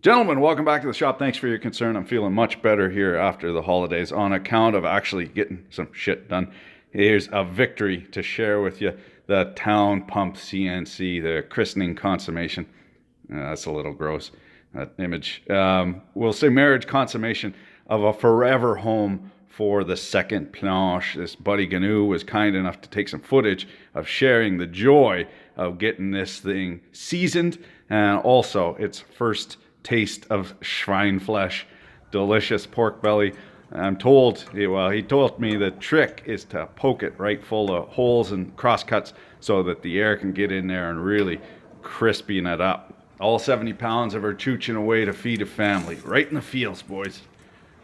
Gentlemen, welcome back to the shop. Thanks for your concern. I'm feeling much better here after the holidays on account of actually getting some shit done. Here's a victory to share with you. The town pump CNC, the christening consummation. That's a little gross, that image. We'll say marriage consummation of a forever home for the second planche. This buddy Gnu was kind enough to take some footage of sharing the joy of getting this thing seasoned, and also its first taste of Schweinfleisch, delicious pork belly. I'm told, he told me the trick is to poke it right full of holes and cross cuts so that the air can get in there and really crisping it up. All 70 pounds of her chooching away to feed a family, right in the fields, boys.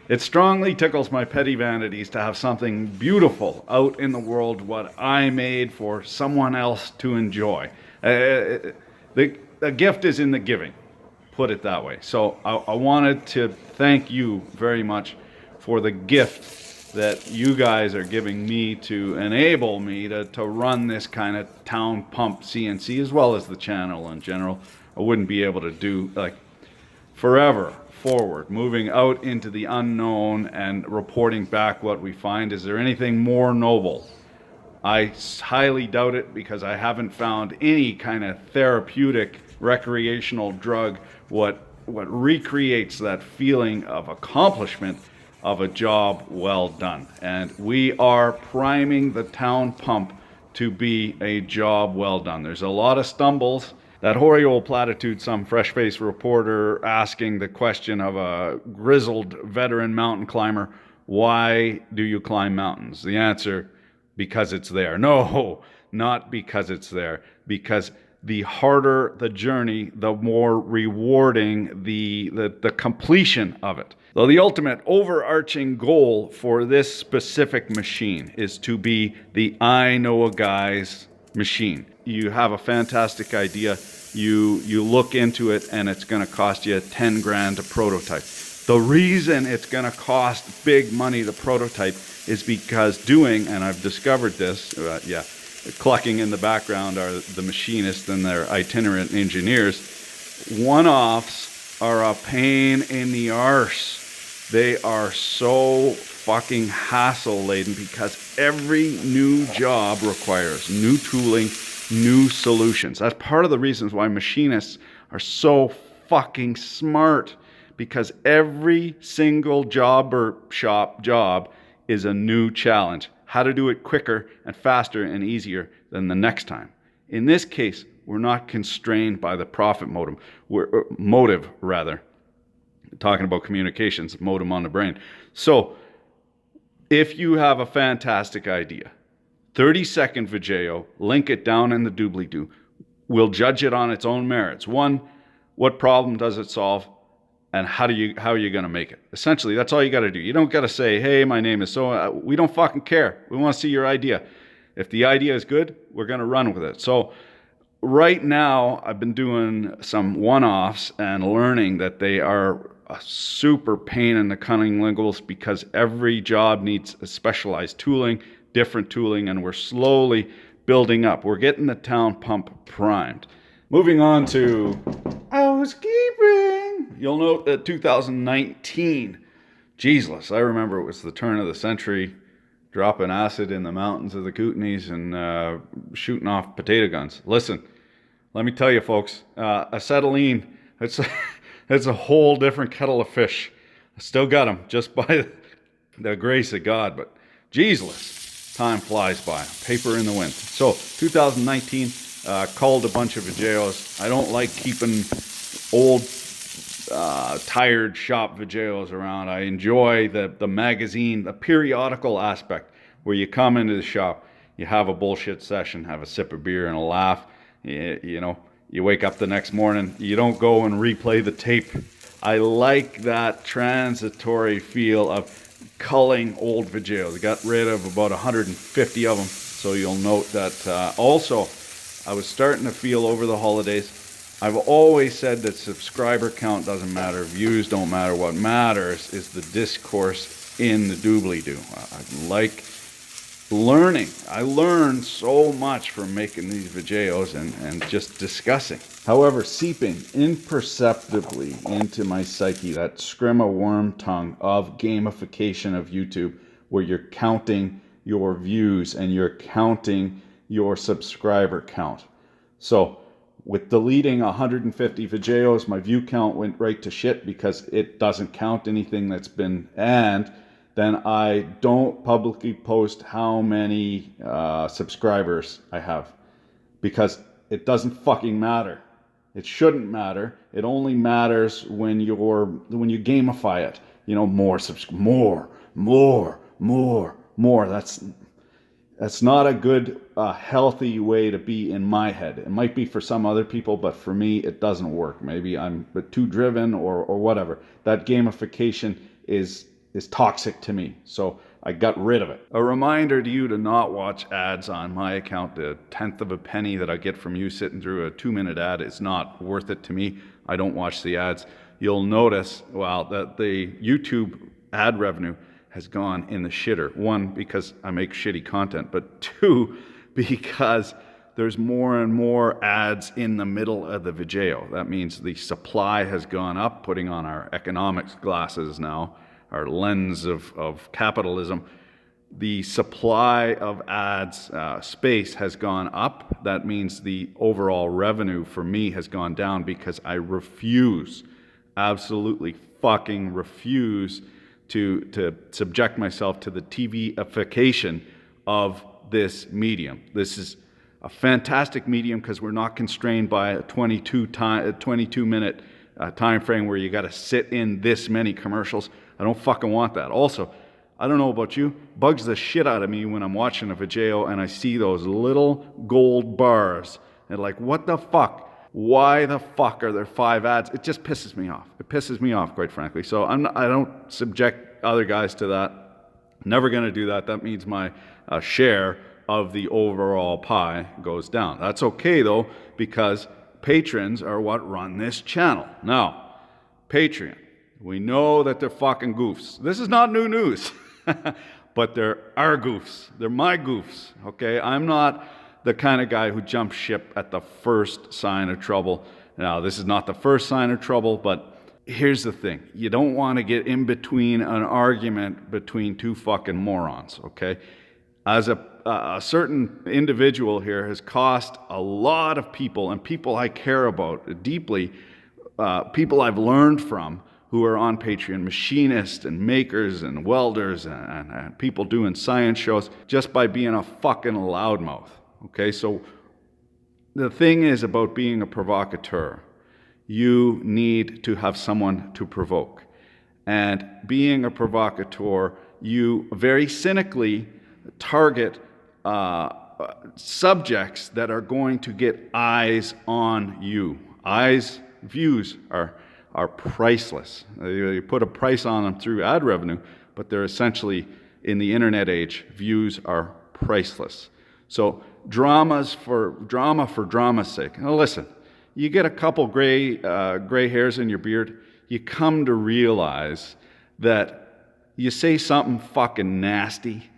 It strongly tickles my petty vanities to have something beautiful out in the world, what I made for someone else to enjoy. The gift is in the giving, put it that way. So I wanted to thank you very much for the gift that you guys are giving me to enable me to run this kind of town pump CNC, as well as the channel in general. I wouldn't be able to do like forever forward, moving out into the unknown and reporting back what we find. Is there anything more noble? I highly doubt it, because I haven't found any kind of therapeutic recreational drug what recreates that feeling of accomplishment of a job well done. And we are priming the town pump to be a job well done. There's a lot of stumbles. That hoary old platitude, some fresh-faced reporter asking the question of a grizzled veteran mountain climber, why do you climb mountains? The answer, because it's there. No, not because it's there. Because the harder the journey, the more rewarding the completion of it. So the ultimate overarching goal for this specific machine is to be the I know a guy's machine. You have a fantastic idea, you look into it, and it's going to cost you 10 grand to prototype. The reason it's going to cost big money to prototype is because and I've discovered this, clucking in the background are the machinists and their itinerant engineers. One-offs are a pain in the arse. They are so fucking hassle-laden because every new job requires new tooling, new solutions. That's part of the reasons why machinists are so fucking smart, because every single job or shop job is a new challenge. How to do it quicker and faster and easier than the next time. In this case, we're not constrained by the profit motive. Talking about communications, modem on the brain. So, if you have a fantastic idea, 30-second video, link it down in the doobly-doo. We'll judge it on its own merits. One, what problem does it solve? And how are you going to make it? Essentially, that's all you got to do. You don't got to say, hey, my name is so. We don't fucking care. We want to see your idea. If the idea is good, we're going to run with it. So right now, I've been doing some one-offs and learning that they are a super pain in the cunnilingus, because every job needs a specialized tooling, different tooling, and we're slowly building up. We're getting the town pump primed. Moving on to housekeeping. You'll note that 2019, Jesus, I remember it was the turn of the century, dropping acid in the mountains of the Kootenays and shooting off potato guns. Listen, let me tell you folks, acetylene, it's a whole different kettle of fish. I still got them just by the grace of God, but Jesus, time flies by. Paper in the wind. So 2019, culled a bunch of Vigeos. I don't like keeping old, tired shop Vigeos around. I enjoy the magazine, the periodical aspect, where you come into the shop, you have a bullshit session, have a sip of beer and a laugh. You wake up the next morning, you don't go and replay the tape. I like that transitory feel of culling old Vigeos. I got rid of about 150 of them, so you'll note that. Also, I was starting to feel over the holidays, I've always said that subscriber count doesn't matter, views don't matter. What matters is the discourse in the doobly-doo. I like learning. I learned so much from making these videos and just discussing. However, seeping imperceptibly into my psyche, that scrim of worm tongue of gamification of YouTube, where you're counting your views and you're counting your subscriber count. So with deleting 150 videos, my view count went right to shit because it doesn't count anything that's been, and then I don't publicly post how many subscribers I have because it doesn't fucking matter. It shouldn't matter. It only matters when you gamify it. You know, more. That's not a good, healthy way to be in my head. It might be for some other people, but for me, it doesn't work. Maybe I'm too driven or whatever. That gamification is toxic to me. So I got rid of it. A reminder to you to not watch ads on my account. The 1/10 of a penny that I get from you sitting through a 2-minute ad is not worth it to me. I don't watch the ads. You'll notice, that the YouTube ad revenue has gone in the shitter. 1, because I make shitty content, but 2, because there's more and more ads in the middle of the video. That means the supply has gone up, putting on our economics glasses now, our lens of capitalism. The supply of ads space has gone up. That means the overall revenue for me has gone down because I absolutely fucking refuse to subject myself to the TV-ification of this medium. This is a fantastic medium because we're not constrained by a 22-minute time frame where you got to sit in this many commercials. I don't fucking want that. Also, I don't know about you, bugs the shit out of me when I'm watching a video and I see those little gold bars and like, what the fuck? Why the fuck are there 5 ads? It just pisses me off. It pisses me off, quite frankly. So I don't subject other guys to that. Never going to do that. That means my share of the overall pie goes down. That's okay though, because patrons are what run this channel. Now, Patreon. We know that they're fucking goofs. This is not new news, but they're our goofs. They're my goofs, okay? I'm not the kind of guy who jumps ship at the first sign of trouble. Now, this is not the first sign of trouble, but here's the thing. You don't want to get in between an argument between 2 fucking morons, okay? As a certain individual here has cost a lot of people, and people I care about deeply, people I've learned from, who are on Patreon, machinists and makers and welders and people doing science shows, just by being a fucking loudmouth. Okay, so the thing is about being a provocateur, you need to have someone to provoke. And being a provocateur, you very cynically target subjects that are going to get eyes on you. Views are priceless. You put a price on them through ad revenue, but they're essentially, in the internet age, views are priceless. So drama for drama's sake. Now listen, you get a couple gray hairs in your beard, you come to realize that you say something fucking nasty,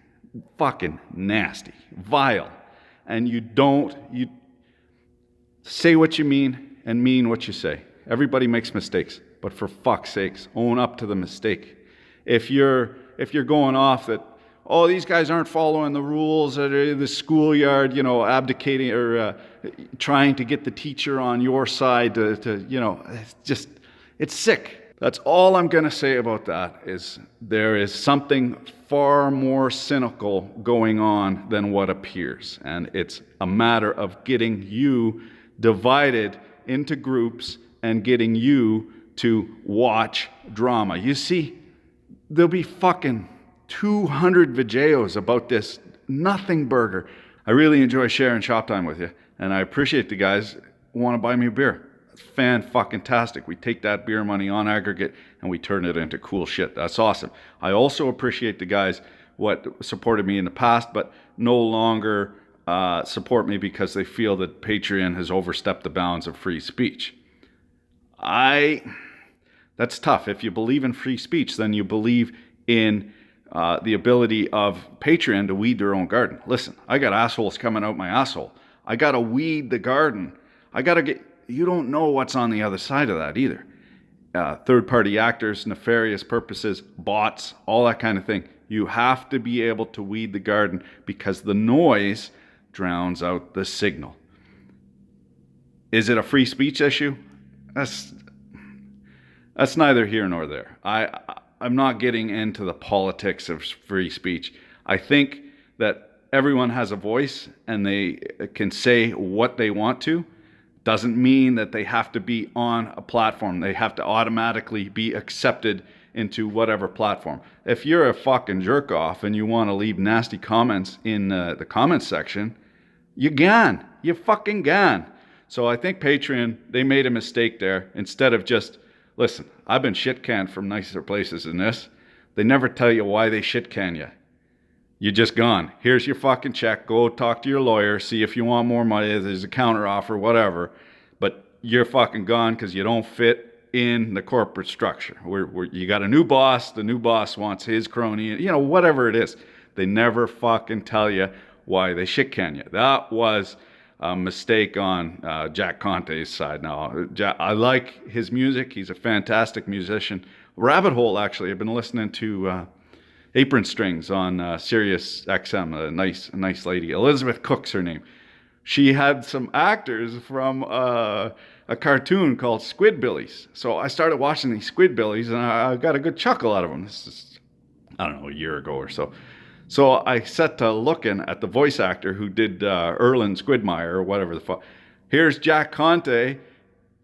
vile, and you say what you mean and mean what you say. Everybody makes mistakes, but for fuck's sakes, own up to the mistake. If you're going off that, oh, these guys aren't following the rules at the schoolyard, abdicating or trying to get the teacher on your side it's sick. That's all I'm going to say about that. Is there is something far more cynical going on than what appears, and it's a matter of getting you divided into groups and getting you to watch drama. You see, there'll be fucking 200 videos about this nothing burger. I really enjoy sharing shop time with you, and I appreciate the guys who want to buy me a beer. It's fan-fucking-tastic. We take that beer money on aggregate and we turn it into cool shit. That's awesome. I also appreciate the guys what supported me in the past, but no longer support me because they feel that Patreon has overstepped the bounds of free speech. That's tough. If you believe in free speech, then you believe in the ability of Patreon to weed their own garden. Listen, I got assholes coming out my asshole. I got to weed the garden. You don't know what's on the other side of that either. Third-party actors, nefarious purposes, bots, all that kind of thing. You have to be able to weed the garden because the noise drowns out the signal. Is it a free speech issue? That's neither here nor there. I'm not getting into the politics of free speech. I think that everyone has a voice and they can say what they want to. Doesn't mean that they have to be on a platform. They have to automatically be accepted into whatever platform. If you're a fucking jerk off and you want to leave nasty comments in the comments section, you're gone. You're fucking gone. So I think Patreon, they made a mistake there. Instead of just, listen, I've been shit canned from nicer places than this. They never tell you why they shit can you. You're just gone. Here's your fucking check. Go talk to your lawyer. See if you want more money. There's a counter offer, whatever. But you're fucking gone because you don't fit in the corporate structure. You got a new boss. The new boss wants his crony. Whatever it is. They never fucking tell you why they shit can you. That was a mistake on Jack Conte's side. Now, I like his music. He's a fantastic musician. Rabbit Hole, actually. I've been listening to Apron Strings on Sirius XM. A nice lady. Elizabeth Cook's her name. She had some actors from a cartoon called Squidbillies. So I started watching these Squidbillies, and I got a good chuckle out of them. This is, I don't know, a year ago or so. So I set to looking at the voice actor who did Erlen Squidmeyer or whatever the fuck. Here's Jack Conte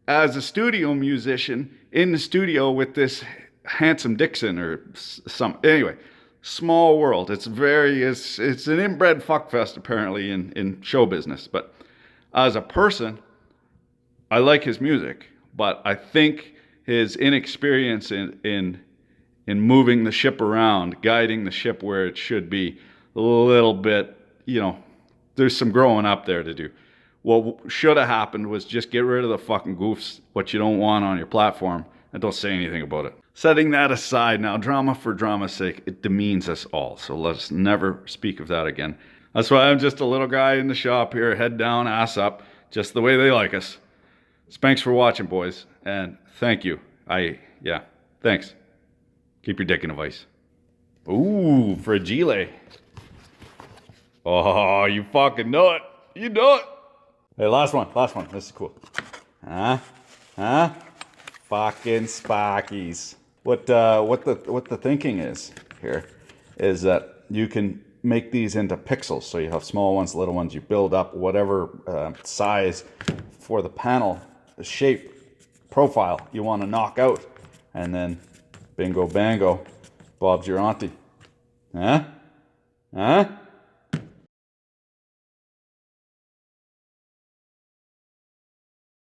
as a studio musician in the studio with this Handsome Dixon or some. Anyway, small world. It's an inbred fuckfest apparently in show business. But as a person, I like his music, but I think his inexperience in moving the ship around, guiding the ship where it should be, a little bit, there's some growing up there to do. What should have happened was just get rid of the fucking goofs, what you don't want on your platform, and don't say anything about it. Setting that aside now, drama for drama's sake, it demeans us all. So let's never speak of that again. That's why I'm just a little guy in the shop here, head down, ass up, just the way they like us. Thanks for watching, boys, and thank you. Thanks. Keep your dick in a vice. Ooh, fragile. Oh, you fucking know it. You know it. Hey, last one. This is cool. Huh? Fucking Sparkies. What the thinking is here is that you can make these into pixels. So you have small ones, little ones. You build up whatever size for the panel, the shape, profile you want to knock out, and then bingo bango, Bob's your auntie. Huh?